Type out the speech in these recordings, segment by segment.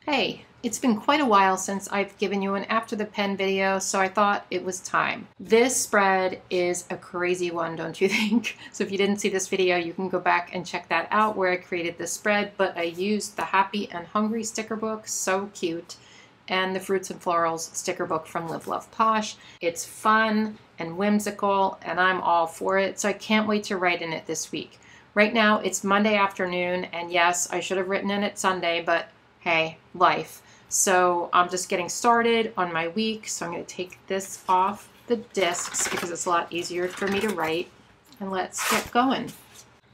Hey, it's been quite a while since I've given you an after the pen video, so I thought it was time. This spread is a crazy one, don't you think? So if you didn't see this video, you can go back and check that out where I created this spread, but I used the Happy and Hungry sticker book, so cute, and the Fruits and Florals sticker book from Live Love Posh. It's fun and whimsical, and I'm all for it, so I can't wait to write in it this week. Right now, it's Monday afternoon, and yes, I should have written in it Sunday, but hey, life. So I'm just getting started on my week. So I'm going to take this off the discs because it's a lot easier for me to write. And let's get going.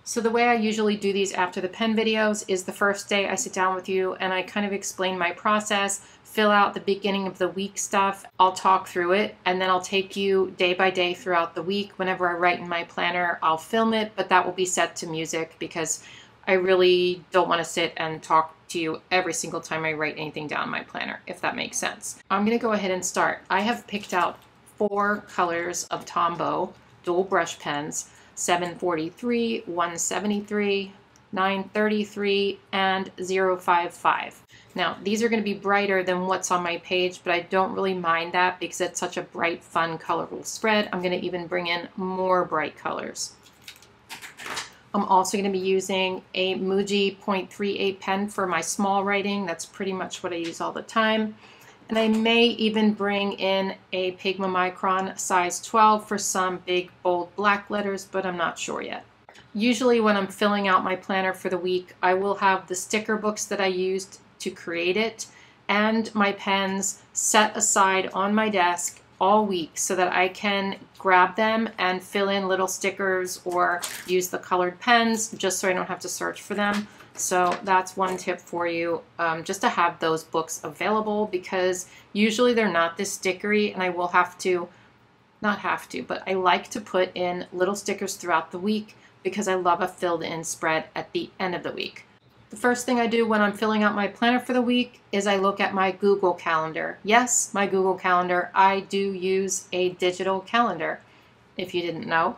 So the way I usually do these after the pen videos is the first day I sit down with you and I kind of explain my process, fill out the beginning of the week stuff. I'll talk through it and then I'll take you day by day throughout the week. Whenever I write in my planner, I'll film it, but that will be set to music because I really don't want to sit and talk to you every single time I write anything down in my planner, if that makes sense. I'm going to go ahead and start. I have picked out 4 colors of Tombow dual brush pens, 743, 173, 933, and 055. Now, these are going to be brighter than what's on my page, but I don't really mind that because it's such a bright, fun, colorful spread. I'm going to even bring in more bright colors. I'm also going to be using a Muji 0.38 pen for my small writing. That's pretty much what I use all the time. And I may even bring in a Pigma Micron size 12 for some big, bold black letters, but I'm not sure yet. Usually when I'm filling out my planner for the week, I will have the sticker books that I used to create it and my pens set aside on my desk all week so that I can grab them and fill in little stickers or use the colored pens just so I don't have to search for them. So that's one tip for you, just to have those books available because usually they're not this stickery and I will have to, not have to, but I like to put in little stickers throughout the week because I love a filled in spread at the end of the week. The first thing I do when I'm filling out my planner for the week is I look at my Google Calendar. Yes, my Google Calendar. I do use a digital calendar, if you didn't know.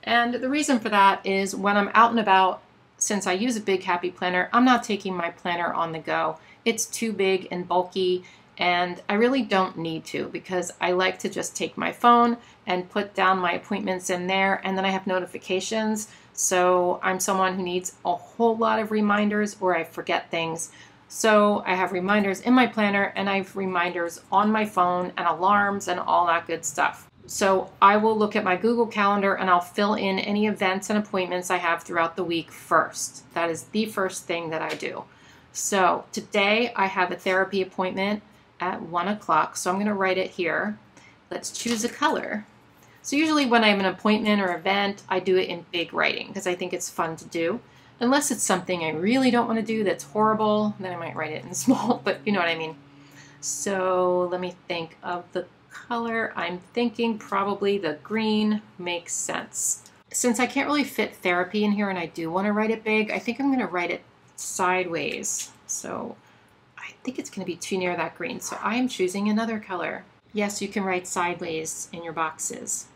And the reason for that is when I'm out and about, since I use a big Happy planner, I'm not taking my planner on the go. It's too big and bulky, and I really don't need to because I like to just take my phone and put down my appointments in there, and then I have notifications. So I'm someone who needs a whole lot of reminders or I forget things. So I have reminders in my planner and I have reminders on my phone and alarms and all that good stuff. So I will look at my Google Calendar and I'll fill in any events and appointments I have throughout the week first. That is the first thing that I do. So today I have a therapy appointment at 1 o'clock. So I'm going to write it here. Let's choose a color. So usually when I have an appointment or event, I do it in big writing because I think it's fun to do. Unless it's something I really don't want to do that's horrible, then I might write it in small, but you know what I mean. So let me think of the color. I'm thinking probably the green makes sense. Since I can't really fit therapy in here and I do want to write it big, I think I'm going to write it sideways. So I think it's going to be too near that green. So I am choosing another color. Yes, you can write sideways in your boxes.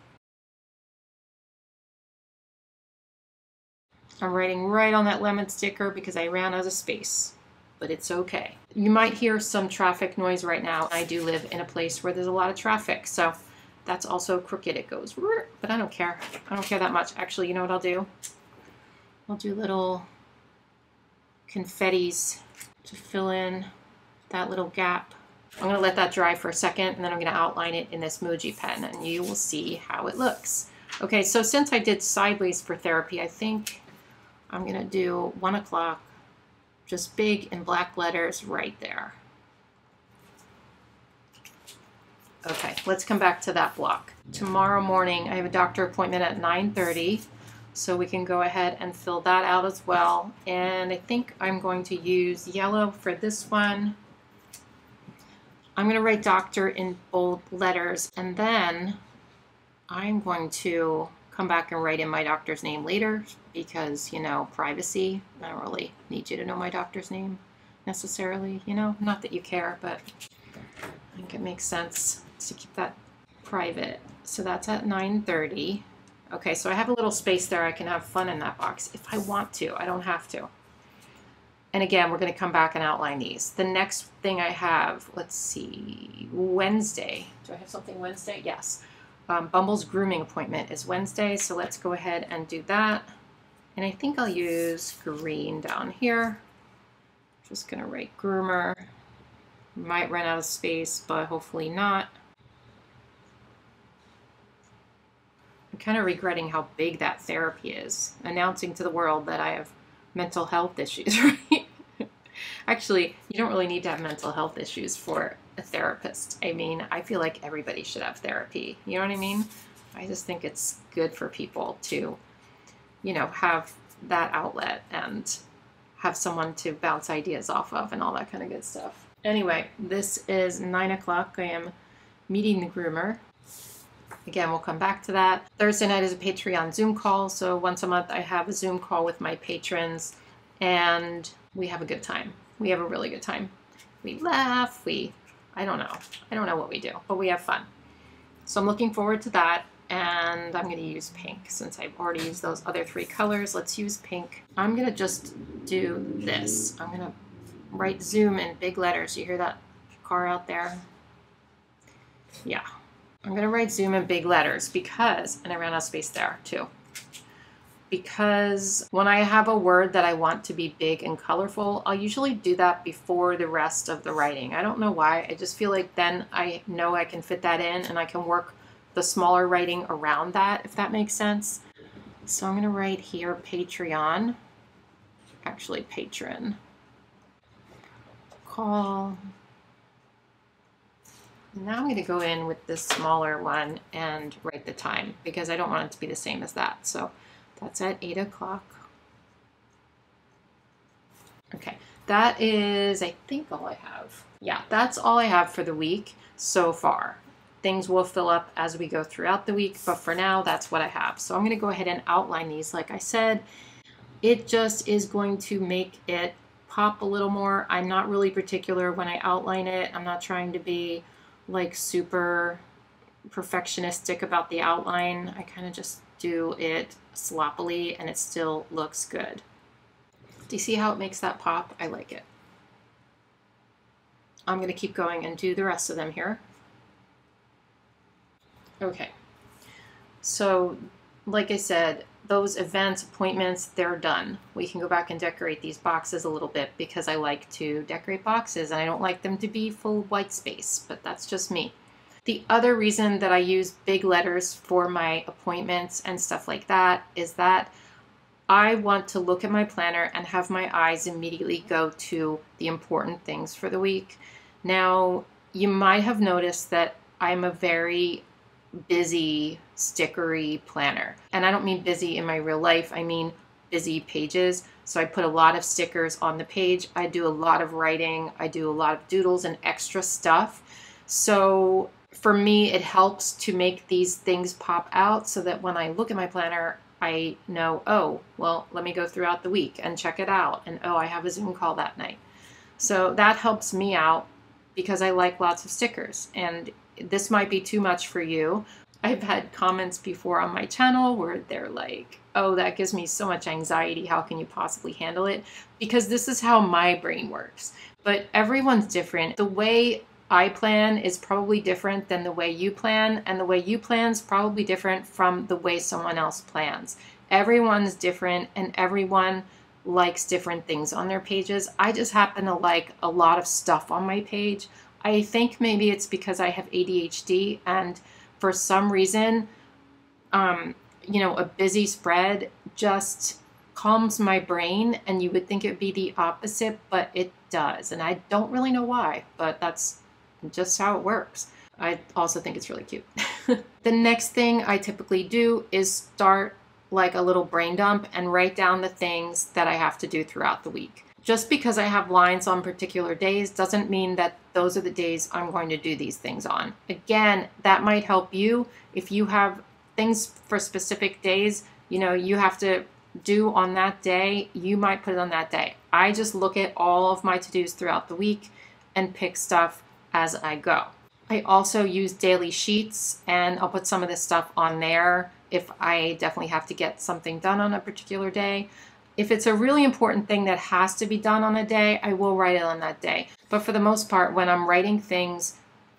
I'm writing right on that lemon sticker because I ran out of space, but it's okay. You might hear some traffic noise right now. I do live in a place where there's a lot of traffic, so that's also crooked. It goes, but I don't care. I don't care that much. Actually, you know what I'll do? I'll do little confettis to fill in that little gap. I'm going to let that dry for a second, and then I'm going to outline it in this Muji pen, and you will see how it looks. Okay, so since I did sideways for therapy, I think I'm going to do 1 o'clock, just big in black letters right there. Okay, let's come back to that block. Tomorrow morning, I have a doctor appointment at 9:30, so we can go ahead and fill that out as well. And I think I'm going to use yellow for this one. I'm going to write doctor in bold letters, and then I'm going to come back and write in my doctor's name later because, you know, privacy. I don't really need you to know my doctor's name necessarily, you know, not that you care, but I think it makes sense to keep that private. So that's at 9:30. Okay, so I have a little space there. I can have fun in that box if I want to. I don't have to. And again, we're going to come back and outline these. The next thing I have, let's see, Wednesday. Do I have something Wednesday? Yes. Bumble's grooming appointment is Wednesday, so let's go ahead and do that. And I think I'll use green down here. Just going to write groomer. Might run out of space, but hopefully not. I'm kind of regretting how big that therapy is, announcing to the world that I have mental health issues, right? Actually, you don't really need to have mental health issues for a therapist. I mean, I feel like everybody should have therapy. You know what I mean? I just think it's good for people to, you know, have that outlet and have someone to bounce ideas off of and all that kind of good stuff. Anyway, this is 9 o'clock. I am meeting the groomer. Again, we'll come back to that. Thursday night is a Patreon Zoom call. So once a month, I have a Zoom call with my patrons and we have a good time. We have a really good time. We laugh, I don't know what we do, but we have fun. So I'm looking forward to that. And I'm going to use pink since I've already used those other 3 colors. Let's use pink. I'm going to just do this. I'm going to write Zoom in big letters. You hear that car out there? Yeah. I'm going to write Zoom in big letters because, and I ran out of space there too, because when I have a word that I want to be big and colorful, I'll usually do that before the rest of the writing. I don't know why. I just feel like then I know I can fit that in and I can work the smaller writing around that, if that makes sense. So I'm going to write here Patreon, actually patron, call. Now I'm going to go in with this smaller one and write the time because I don't want it to be the same as that. So that's at 8 o'clock. Okay, that is, I think, all I have. Yeah, that's all I have for the week so far. Things will fill up as we go throughout the week, but for now, that's what I have. So I'm going to go ahead and outline these. Like I said, it just is going to make it pop a little more. I'm not really particular when I outline it. I'm not trying to be like super perfectionistic about the outline. I kind of just do it sloppily and it still looks good. Do you see how it makes that pop? I like it. I'm going to keep going and do the rest of them here. Okay, so like I said, those events, appointments, they're done. We can go back and decorate these boxes a little bit because I like to decorate boxes and I don't like them to be full white space, but that's just me. The other reason that I use big letters for my appointments and stuff like that is that I want to look at my planner and have my eyes immediately go to the important things for the week. Now, you might have noticed that I'm a very busy, stickery planner. And I don't mean busy in my real life, I mean busy pages. So I put a lot of stickers on the page. I do a lot of writing. I do a lot of doodles and extra stuff. So for me, it helps to make these things pop out so that when I look at my planner, I know, oh, well, let me go throughout the week and check it out. And oh, I have a Zoom call that night. So that helps me out because I like lots of stickers. And this might be too much for you. I've had comments before on my channel where they're like, oh, that gives me so much anxiety. How can you possibly handle it? Because this is how my brain works. But everyone's different. The way I plan is probably different than the way you plan, and the way you plan is probably different from the way someone else plans. Everyone's different and everyone likes different things on their pages. I just happen to like a lot of stuff on my page. I think maybe it's because I have ADHD and for some reason, a busy spread just calms my brain, and you would think it would be the opposite, but it does. And I don't really know why, but that's just how it works. I also think it's really cute. The next thing I typically do is start like a little brain dump and write down the things that I have to do throughout the week. Just because I have lines on particular days doesn't mean that those are the days I'm going to do these things on. Again, that might help you if you have things for specific days, you have to do on that day, you might put it on that day. I just look at all of my to-dos throughout the week and pick stuff as I go. I also use daily sheets, and I'll put some of this stuff on there if I definitely have to get something done on a particular day. If it's a really important thing that has to be done on a day, I will write it on that day. But for the most part, when I'm writing things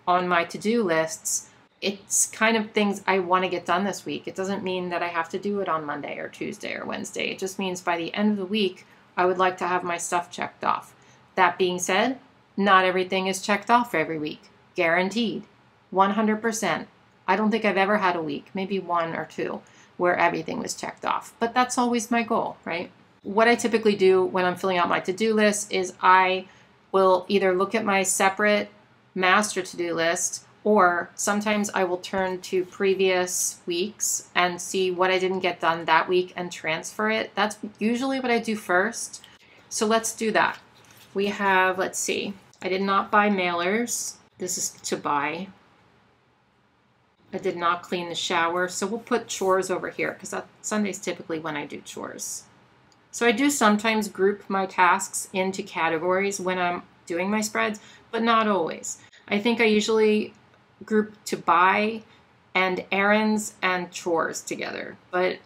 on my to-do lists, it's kind of things I want to get done this week. It doesn't mean that I have to do it on Monday or Tuesday or Wednesday. It just means by the end of the week, I would like to have my stuff checked off. That being said, not everything is checked off every week. Guaranteed. 100%. I don't think I've ever had a week, maybe one or two, where everything was checked off. But that's always my goal, right? What I typically do when I'm filling out my to-do list is I will either look at my separate master to-do list, or sometimes I will turn to previous weeks and see what I didn't get done that week and transfer it. That's usually what I do first. So let's do that. We have, let's see, I did not buy mailers. This is to buy. I did not clean the shower. So we'll put chores over here because Sunday's typically when I do chores. So I do sometimes group my tasks into categories when I'm doing my spreads, but not always. I think I usually group to buy and errands and chores together. But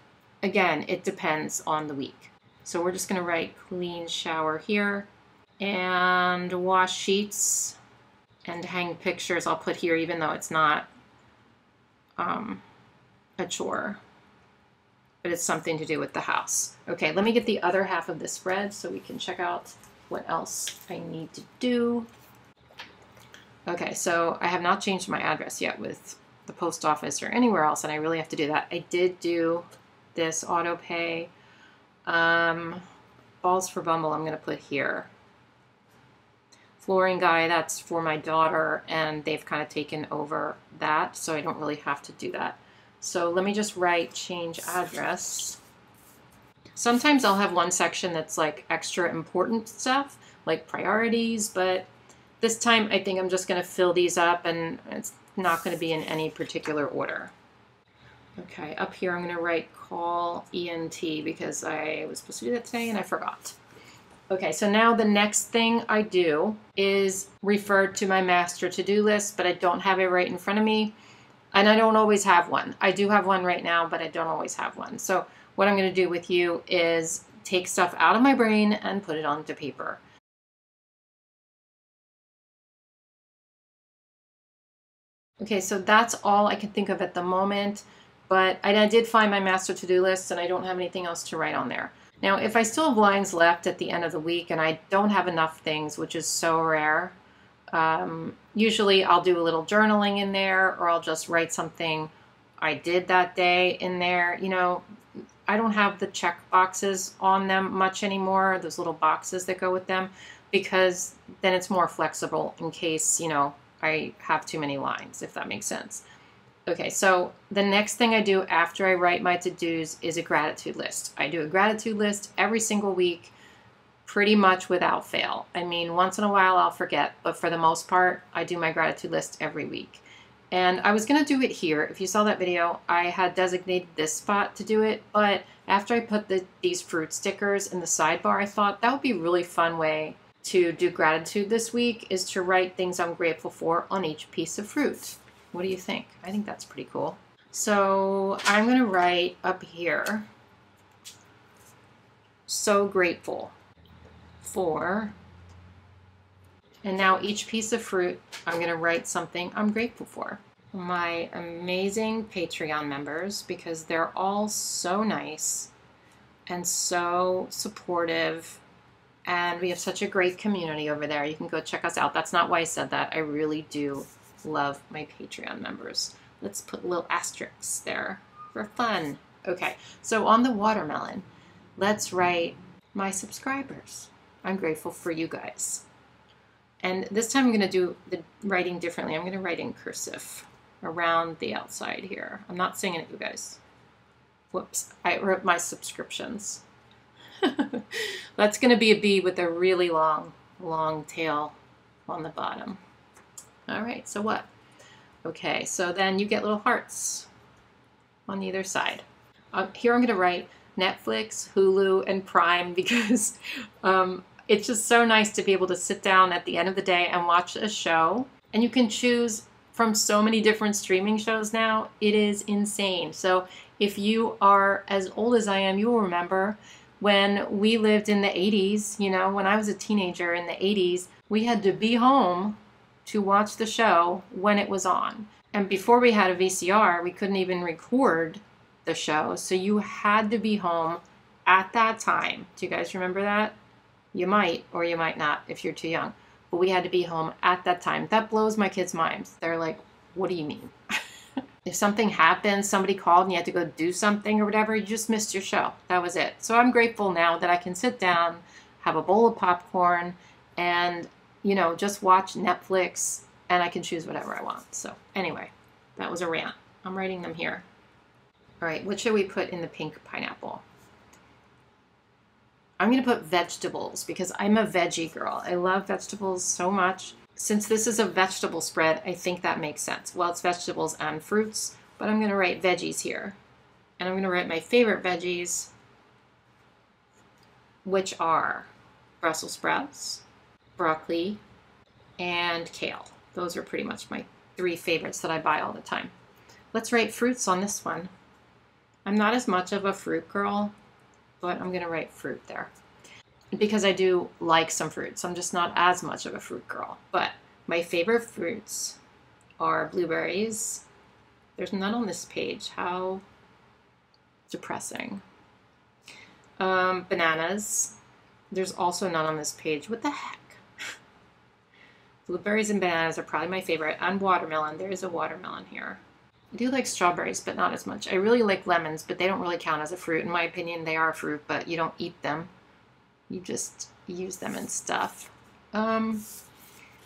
again, it depends on the week. So we're just going to write clean shower here, and wash sheets and hang pictures I'll put here even though it's not a chore. But it's something to do with the house. Okay, let me get the other half of the spread so we can check out what else I need to do. Okay, so I have not changed my address yet with the post office or anywhere else, and I really have to do that. I did do this auto pay. Balls for Bumble I'm going to put here. Flooring guy, that's for my daughter, and they've kind of taken over that, so I don't really have to do that. So let me just write change address. Sometimes I'll have one section that's like extra important stuff, like priorities, but this time I think I'm just going to fill these up, and it's not going to be in any particular order. Okay, up here I'm going to write call ENT because I was supposed to do that today and I forgot. Okay, so now the next thing I do is refer to my master to-do list, but I don't have it right in front of me. And I don't always have one. I do have one right now, but I don't always have one. So what I'm going to do with you is take stuff out of my brain and put it onto paper. Okay, so that's all I can think of at the moment, but I did find my master to-do list and I don't have anything else to write on there. Now, if I still have lines left at the end of the week and I don't have enough things, which is so rare, usually I'll do a little journaling in there, or I'll just write something I did that day in there. You know, I don't have the check boxes on them much anymore, those little boxes that go with them, because then it's more flexible in case, you know, I have too many lines, if that makes sense. Okay, so the next thing I do after I write my to-dos is a gratitude list. I do a gratitude list every single week, pretty much without fail. I mean, once in a while I'll forget, but for the most part, I do my gratitude list every week. And I was going to do it here. If you saw that video, I had designated this spot to do it, but after I put these fruit stickers in the sidebar, I thought that would be a really fun way to do gratitude this week, is to write things I'm grateful for on each piece of fruit. What do you think? I think that's pretty cool. So I'm going to write up here, so grateful for, and now each piece of fruit, I'm going to write something I'm grateful for. My amazing Patreon members, because they're all so nice and so supportive, and we have such a great community over there. You can go check us out. That's not why I said that. I really do love my Patreon members. Let's put little asterisks there for fun. Okay, so on the watermelon, let's write my subscribers. I'm grateful for you guys. And this time I'm going to do the writing differently. I'm going to write in cursive around the outside here. I'm not singing it, you guys. Whoops, I wrote my subscriptions. That's going to be a B with a really long tail on the bottom. All right, so what? Okay, so then you get little hearts on either side. Here I'm going to write Netflix, Hulu, and Prime because it's just so nice to be able to sit down at the end of the day and watch a show. And you can choose from so many different streaming shows now. It is insane. So if you are as old as I am, you will remember when we lived in the 80s, you know, when I was a teenager in the 80s, we had to be home to watch the show when it was on. And before we had a VCR, we couldn't even record the show. So you had to be home at that time. Do you guys remember that? You might, or you might not if you're too young. But we had to be home at that time. That blows my kids' minds. They're like, what do you mean? If something happened, somebody called and you had to go do something or whatever, you just missed your show. That was it. So I'm grateful now that I can sit down, have a bowl of popcorn, and, you know, just watch Netflix, and I can choose whatever I want. So anyway, that was a rant. I'm writing them here. All right, what should we put in the pink pineapple? I'm going to put vegetables because I'm a veggie girl. I love vegetables so much. Since this is a vegetable spread, I think that makes sense. Well, it's vegetables and fruits, but I'm going to write veggies here. And I'm going to write my favorite veggies, which are Brussels sprouts, broccoli, and kale. Those are pretty much my 3 favorites that I buy all the time. Let's write fruits on this one. I'm not as much of a fruit girl, but I'm going to write fruit there. Because I do like some fruits. I'm just not as much of a fruit girl. But my favorite fruits are blueberries. There's none on this page. How depressing. Bananas. There's also none on this page. What the heck? Blueberries and bananas are probably my favorite. And watermelon. There is a watermelon here. I do like strawberries, but not as much. I really like lemons, but they don't really count as a fruit. In my opinion, they are a fruit, but you don't eat them. You just use them and stuff. I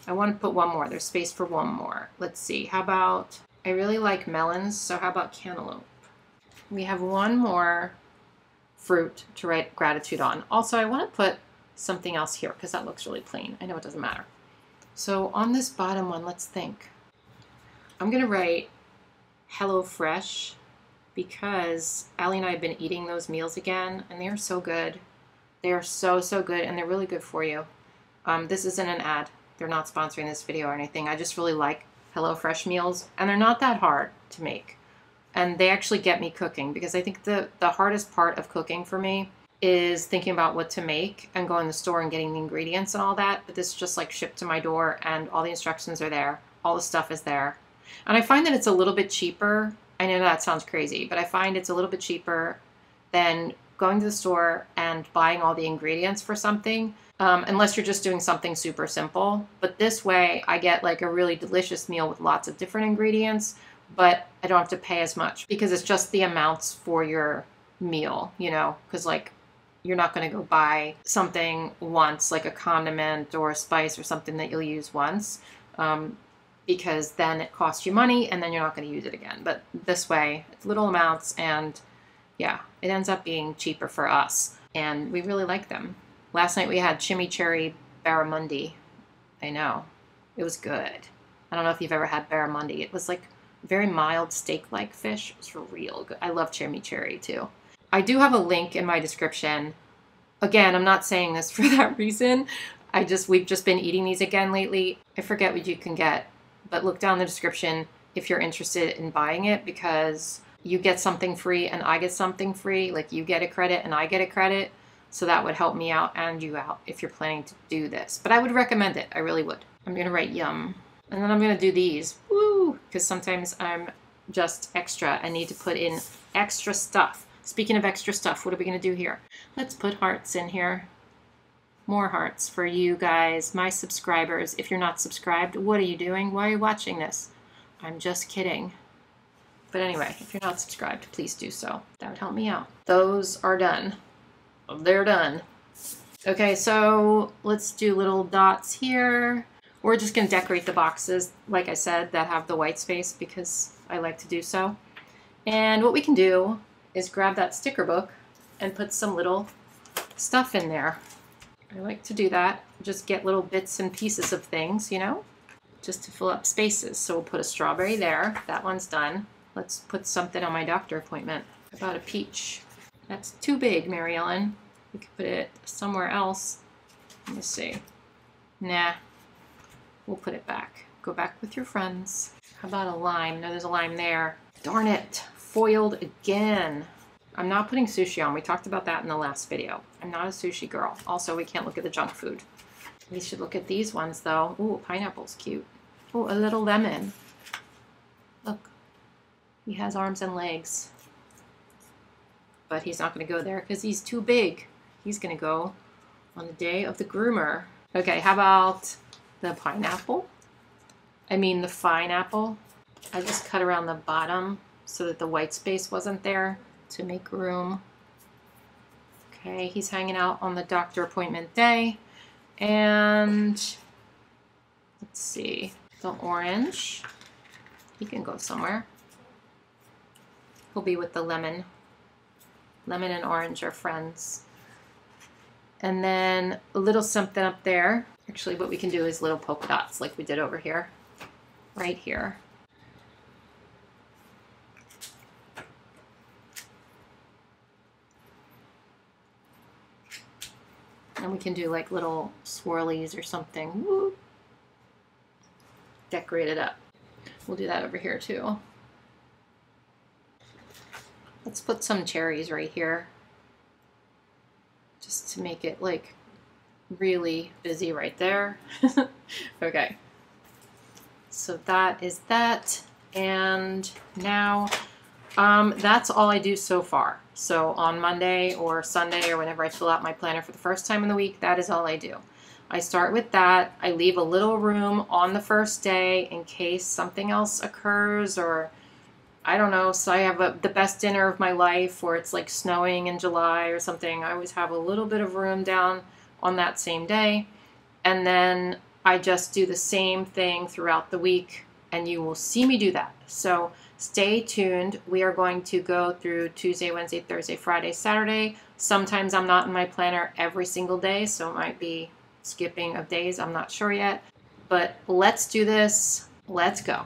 want to put one more. There's space for one more. Let's see. How about, I really like melons, so how about cantaloupe? We have one more fruit to write gratitude on. Also, I want to put something else here because that looks really plain. I know it doesn't matter. So on this bottom one, let's think. I'm going to write HelloFresh because Allie and I have been eating those meals again, and they are so good. They are so, so good, and they're really good for you. This isn't an ad. They're not sponsoring this video or anything. I just really like HelloFresh meals, and they're not that hard to make. And they actually get me cooking, because I think the hardest part of cooking for me is thinking about what to make and going to the store and getting the ingredients and all that. But this is just like shipped to my door, and all the instructions are there. All the stuff is there. And I find that it's a little bit cheaper. I know that sounds crazy, but I find it's a little bit cheaper than going to the store and buying all the ingredients for something, unless you're just doing something super simple. But this way I get like a really delicious meal with lots of different ingredients, but I don't have to pay as much because it's just the amounts for your meal, you know, because like you're not going to go buy something once, like a condiment or a spice or something that you'll use once, because then it costs you money and then you're not going to use it again. But this way, it's little amounts, and yeah, it ends up being cheaper for us, and we really like them. Last night we had chimichurri barramundi. I know. It was good. I don't know if you've ever had barramundi. It was like very mild steak-like fish. It was real good. I love chimichurri too. I do have a link in my description. Again, I'm not saying this for that reason. We've just been eating these again lately. I forget what you can get, but look down the description if you're interested in buying it, because you get something free and I get something free. Like you get a credit and I get a credit. So that would help me out and you out if you're planning to do this. But I would recommend it. I really would. I'm going to write yum. And then I'm going to do these. Woo! Because sometimes I'm just extra. I need to put in extra stuff. Speaking of extra stuff, what are we going to do here? Let's put hearts in here. More hearts for you guys, my subscribers. If you're not subscribed, what are you doing? Why are you watching this? I'm just kidding. But anyway, if you're not subscribed, please do so. That would help me out. Those are done. They're done. Okay, so let's do little dots here. We're just going to decorate the boxes, like I said, that have the white space because I like to do so. And what we can do is grab that sticker book and put some little stuff in there. I like to do that. Just get little bits and pieces of things, you know, just to fill up spaces. So we'll put a strawberry there. That one's done. Let's put something on my doctor appointment. About a peach. That's too big, Mary Ellen. We could put it somewhere else. Let me see. Nah. We'll put it back. Go back with your friends. How about a lime? No, there's a lime there. Darn it. Foiled again. I'm not putting sushi on. We talked about that in the last video. I'm not a sushi girl. Also, we can't look at the junk food. We should look at these ones though. Ooh, pineapple's cute. Ooh, a little lemon. Look, he has arms and legs. But he's not gonna go there because he's too big. He's gonna go on the day of the groomer. Okay, how about the pineapple? I mean the fine apple. I just cut around the bottom so that the white space wasn't there to make room. Okay, he's hanging out on the doctor appointment day. And let's see, the orange, he can go somewhere. He'll be with the lemon. Lemon and orange are friends. And then a little something up there. Actually, what we can do is little polka dots like we did over here, right here. And we can do like little swirlies or something. Woo. Decorate it up. We'll do that over here too. Let's put some cherries right here. Just to make it like really busy right there. Okay. So that is that. And now that's all I do so far. So on Monday or Sunday or whenever I fill out my planner for the first time in the week, that is all I do. I start with that. I leave a little room on the first day in case something else occurs, or I don't know, so I have the best dinner of my life, or it's like snowing in July or something. I always have a little bit of room down on that same day. And then I just do the same thing throughout the week, and you will see me do that. So stay tuned. We are going to go through Tuesday, Wednesday, Thursday, Friday, Saturday. Sometimes I'm not in my planner every single day, so it might be skipping of days. I'm not sure yet. But let's do this. Let's go.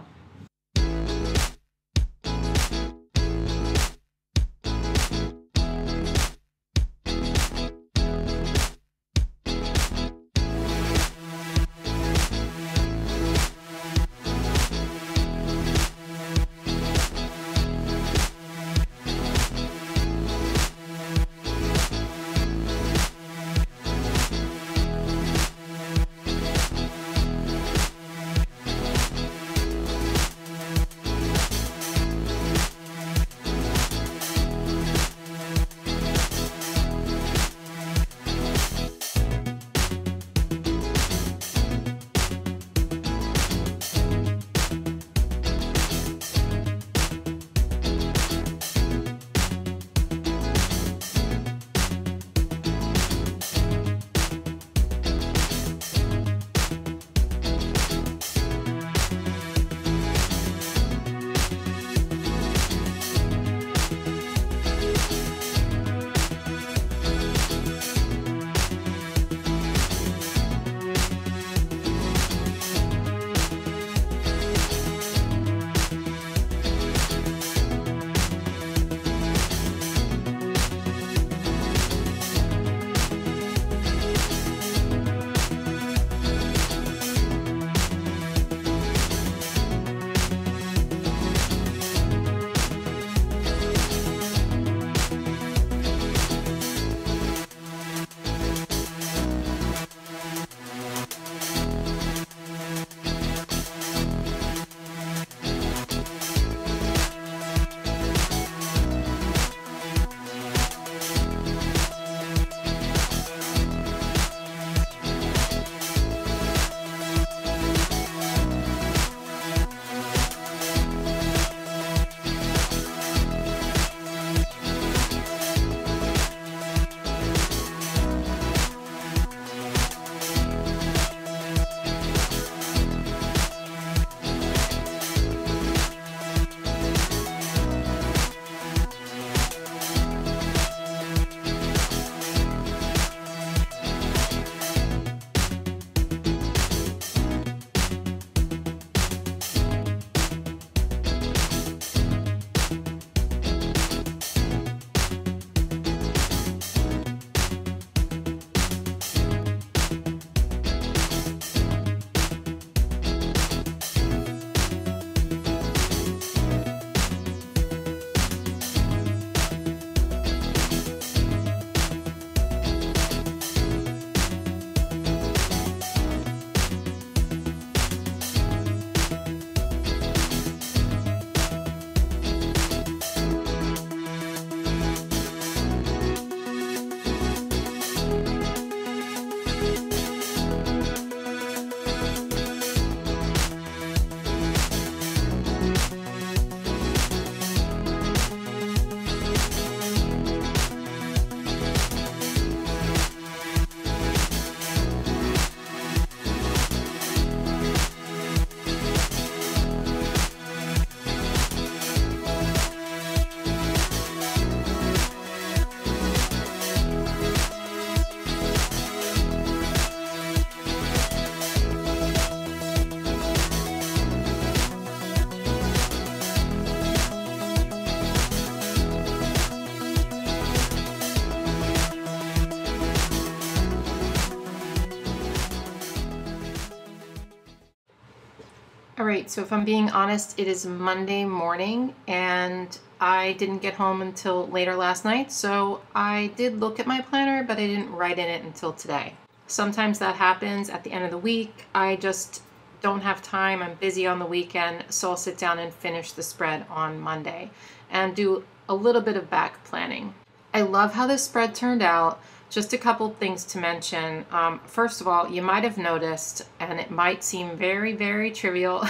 All right, so if I'm being honest, it is Monday morning and I didn't get home until later last night, so I did look at my planner, but I didn't write in it until today. Sometimes that happens at the end of the week. I just don't have time. I'm busy on the weekend, so I'll sit down and finish the spread on Monday and do a little bit of back planning. I love how this spread turned out. Just a couple things to mention. First of all, you might have noticed, and it might seem very, very trivial,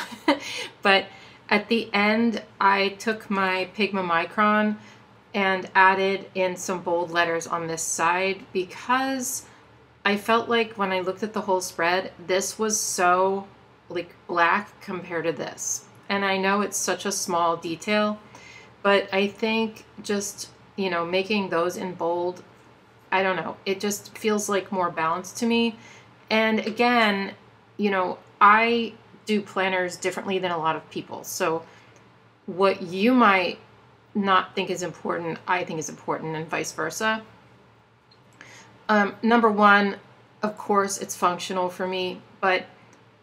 but at the end, I took my Pigma Micron and added in some bold letters on this side because I felt like when I looked at the whole spread, this was so like black compared to this. And I know it's such a small detail, but I think just, you know, making those in bold, I don't know, it just feels like more balanced to me. And again, you know, I do planners differently than a lot of people. So what you might not think is important, I think is important, and vice versa. Number one, of course, it's functional for me, but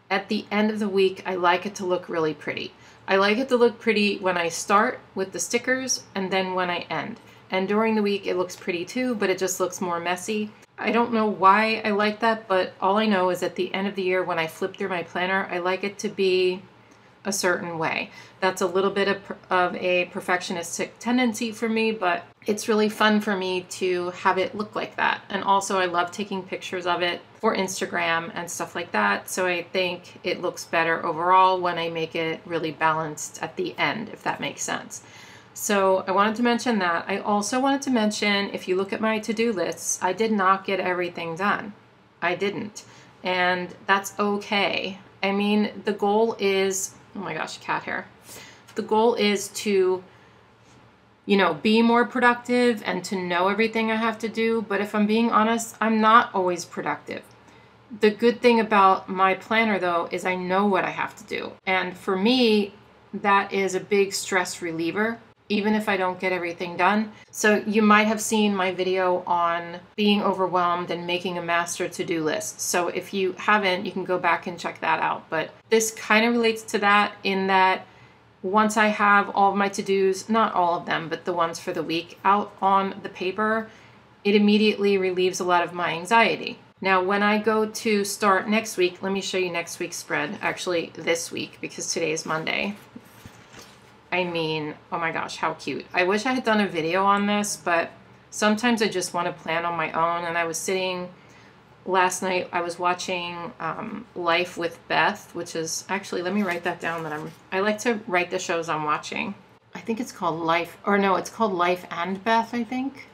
at the end of the week, I like it to look really pretty. I like it to look pretty when I start with the stickers and then when I end. And during the week, it looks pretty too, but it just looks more messy. I don't know why I like that, but all I know is at the end of the year, when I flip through my planner, I like it to be a certain way. That's a little bit of a perfectionistic tendency for me, but it's really fun for me to have it look like that. And also I love taking pictures of it for Instagram and stuff like that. So I think it looks better overall when I make it really balanced at the end, if that makes sense. So I wanted to mention that. I also wanted to mention, if you look at my to-do lists, I did not get everything done. I didn't. And that's okay. I mean, the goal is, oh my gosh, cat hair. The goal is to, you know, be more productive and to know everything I have to do. But if I'm being honest, I'm not always productive. The good thing about my planner, though, is I know what I have to do. And for me, that is a big stress reliever, even if I don't get everything done. So you might have seen my video on being overwhelmed and making a master to-do list. So if you haven't, you can go back and check that out. But this kind of relates to that in that once I have all of my to-dos, not all of them, but the ones for the week out on the paper, it immediately relieves a lot of my anxiety. Now, when I go to start next week, let me show you next week's spread, actually this week, because today is Monday. I mean, oh my gosh, how cute. I wish I had done a video on this, but sometimes I just want to plan on my own. And I was sitting last night, I was watching Life with Beth, which is actually, let me write that down. I like to write the shows I'm watching. I think it's called Life, or no, it's called Life and Beth, I think.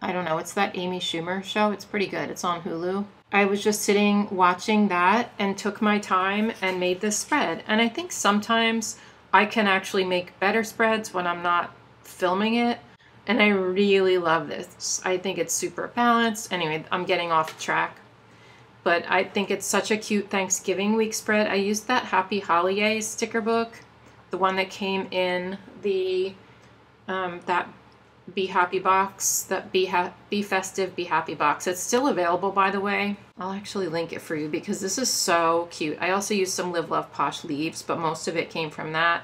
I don't know. It's that Amy Schumer show. It's pretty good. It's on Hulu. I was just sitting watching that and took my time and made this spread. And I think sometimes I can actually make better spreads when I'm not filming it. And I really love this. I think it's super balanced. Anyway, I'm getting off track. But I think it's such a cute Thanksgiving week spread. I used that Happy Holidays sticker book, the one that came in the that Be Happy box, that Be Festive, Be Happy box. It's still available, by the way. I'll actually link it for you because this is so cute. I also used some Live Love Posh leaves, but most of it came from that.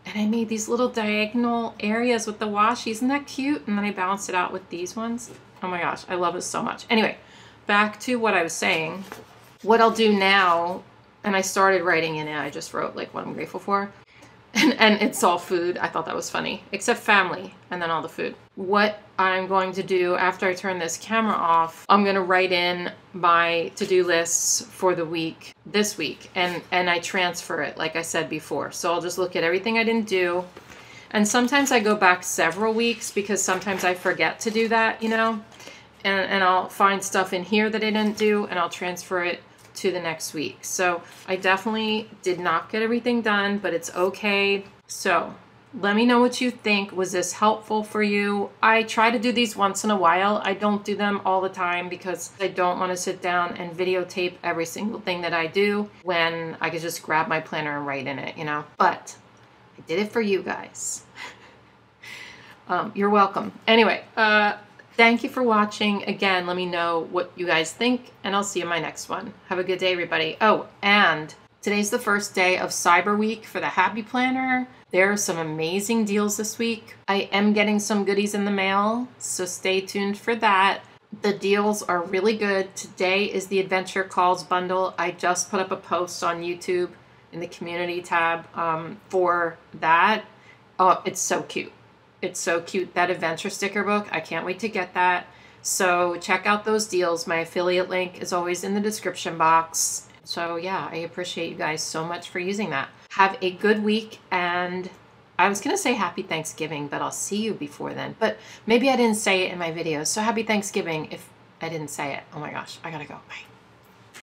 And I made these little diagonal areas with the washi. Isn't that cute? And then I balanced it out with these ones. Oh my gosh, I love this so much. Anyway, back to what I was saying. What I'll do now, and I started writing in it, I just wrote like what I'm grateful for. And it's all food. I thought that was funny, except family, and then all the food. What I'm going to do after I turn this camera off, I'm going to write in my to-do lists for the week, this week, and I transfer it, like I said before. So I'll just look at everything I didn't do. And sometimes I go back several weeks because sometimes I forget to do that, you know, and I'll find stuff in here that I didn't do, and I'll transfer it to the next week. So I definitely did not get everything done, but it's okay. So let me know what you think. Was this helpful for you? I try to do these once in a while. I don't do them all the time because I don't want to sit down and videotape every single thing that I do when I could just grab my planner and write in it, you know. But I did it for you guys. You're welcome. Anyway, thank you for watching. Again, let me know what you guys think, and I'll see you in my next one. Have a good day, everybody. Oh, and Today's the first day of Cyber Week for the Happy Planner. There are some amazing deals this week. I am getting some goodies in the mail, so stay tuned for that. The deals are really good. Today is the Adventure Calls bundle. I just put up a post on YouTube in the community tab for that. Oh, it's so cute. It's so cute. That adventure sticker book, I can't wait to get that. So check out those deals. My affiliate link is always in the description box. So yeah, I appreciate you guys so much for using that. Have a good week, and I was going to say happy Thanksgiving, but I'll see you before then. But maybe I didn't say it in my videos. So happy Thanksgiving if I didn't say it. Oh my gosh, I gotta go. Bye.